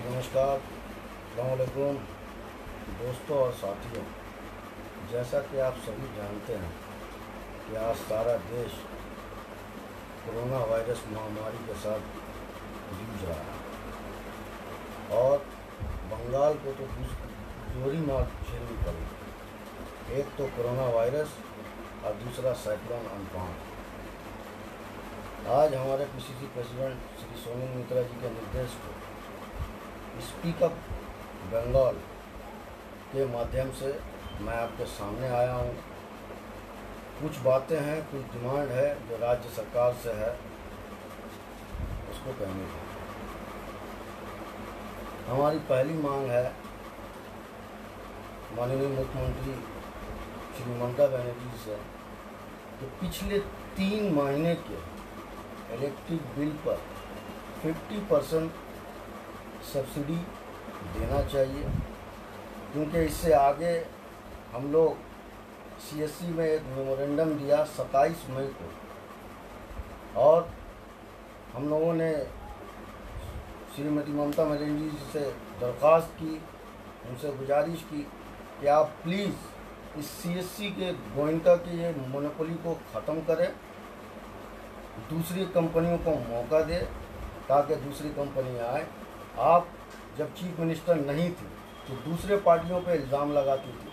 नमस्कार, अस्सलाम वालेकुम दोस्तों और साथियों। जैसा कि आप सभी जानते हैं कि आज सारा देश कोरोना वायरस महामारी के साथ जूझ रहा है और बंगाल को तो दोहरी मार झेलनी पड़ी। एक तो कोरोना वायरस और दूसरा साइक्लोन अम्फान। आज हमारे पीसीसी प्रेसिडेंट श्री सोमेन मित्रा जी के निर्देश को स्पीक अप बंगाल के माध्यम से मैं आपके सामने आया हूँ। कुछ बातें हैं, कुछ डिमांड है जो राज्य सरकार से है, उसको कहने की। हमारी पहली मांग है माननीय मुख्यमंत्री श्री ममता बनर्जी से कि पिछले 3 महीने के इलेक्ट्रिक बिल पर 50% सब्सिडी देना चाहिए, क्योंकि इससे आगे हम लोग सीएससी में एक मेमोरेंडम दिया 27 मई को और हम लोगों ने श्रीमती ममता बनर्जी जी से दरख्वास्त की, उनसे गुजारिश की कि आप प्लीज़ इस सीएससी के गोयनका की ये मोनोपोली को ख़त्म करें, दूसरी कंपनियों को मौका दे ताकि दूसरी कंपनी आए। आप जब चीफ मिनिस्टर नहीं थी तो दूसरे पार्टियों पे इल्ज़ाम लगाती थी।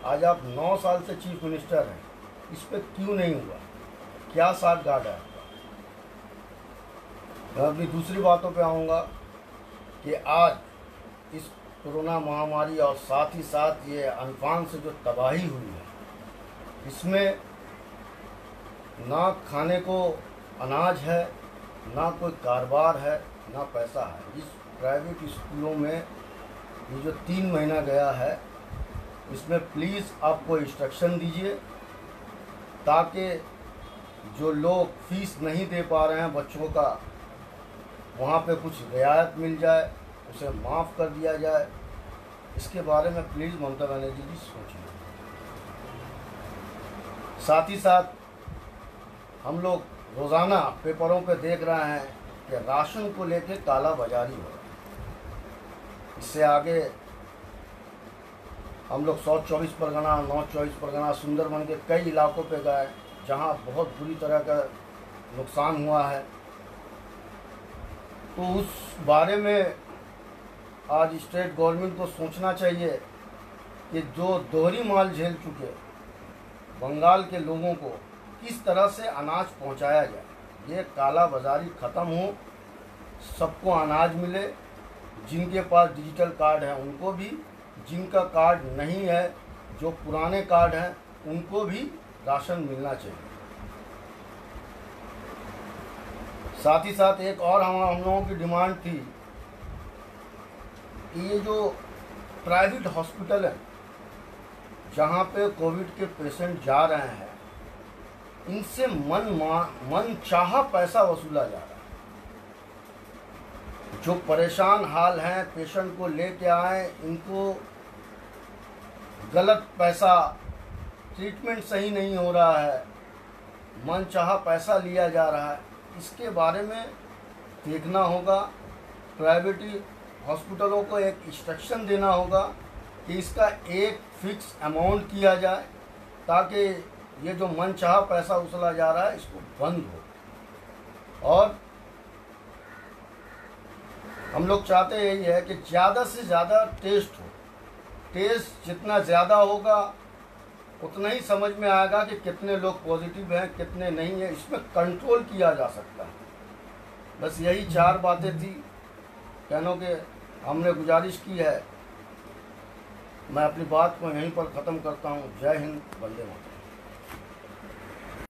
आज आप 9 साल से चीफ मिनिस्टर हैं, इस पर क्यों नहीं हुआ? क्या साथ गार्ड है आपका? मैं अपनी दूसरी बातों पे आऊँगा कि आज इस कोरोना महामारी और साथ ही साथ ये अम्फान से जो तबाही हुई है, इसमें ना खाने को अनाज है, ना कोई कारोबार है, ना पैसा है। इस प्राइवेट स्कूलों में ये जो 3 महीना गया है, इसमें प्लीज़ आपको इंस्ट्रक्शन दीजिए ताकि जो लोग फीस नहीं दे पा रहे हैं बच्चों का, वहाँ पे कुछ रियायत मिल जाए, उसे माफ़ कर दिया जाए। इसके बारे में प्लीज़ ममता बनर्जी जी सोचिए। साथ ही साथ हम लोग रोज़ाना पेपरों पे देख रहे हैं कि राशन को लेके काला बाजारी हो रहा है। इससे आगे हम लोग साउथ 24 परगना, नॉर्थ 24 परगना, सुंदरबन के कई इलाकों पे गए जहां बहुत बुरी तरह का नुकसान हुआ है। तो उस बारे में आज स्टेट गवर्नमेंट को सोचना चाहिए कि जो दोहरी माल झेल चुके बंगाल के लोगों को किस तरह से अनाज पहुंचाया जाए। ये काला बाजारी ख़त्म हो, सबको अनाज मिले, जिनके पास डिजिटल कार्ड है उनको भी, जिनका कार्ड नहीं है, जो पुराने कार्ड हैं उनको भी राशन मिलना चाहिए। साथ ही साथ एक और हम लोगों की डिमांड थी कि ये जो प्राइवेट हॉस्पिटल है जहाँ पे कोविड के पेशेंट जा रहे हैं, इनसे मन चाहा पैसा वसूला जा रहा है। जो परेशान हाल हैं, पेशेंट को लेके आए, इनको गलत पैसा, ट्रीटमेंट सही नहीं हो रहा है, मन चाहा पैसा लिया जा रहा है। इसके बारे में देखना होगा। प्राइवेट हॉस्पिटलों को एक इंस्ट्रक्शन देना होगा कि इसका एक फिक्स अमाउंट किया जाए ताकि ये जो मन चाहा पैसा उछला जा रहा है इसको बंद हो। और हम लोग चाहते यही है कि ज़्यादा से ज़्यादा टेस्ट हो। टेस्ट जितना ज़्यादा होगा उतना ही समझ में आएगा कि कितने लोग पॉजिटिव हैं, कितने नहीं हैं। इसमें कंट्रोल किया जा सकता है। बस यही 4 बातें थी कहने के हमने गुजारिश की है। मैं अपनी बात को यहीं पर ख़त्म करता हूँ। जय हिंद, वंदे मातरम।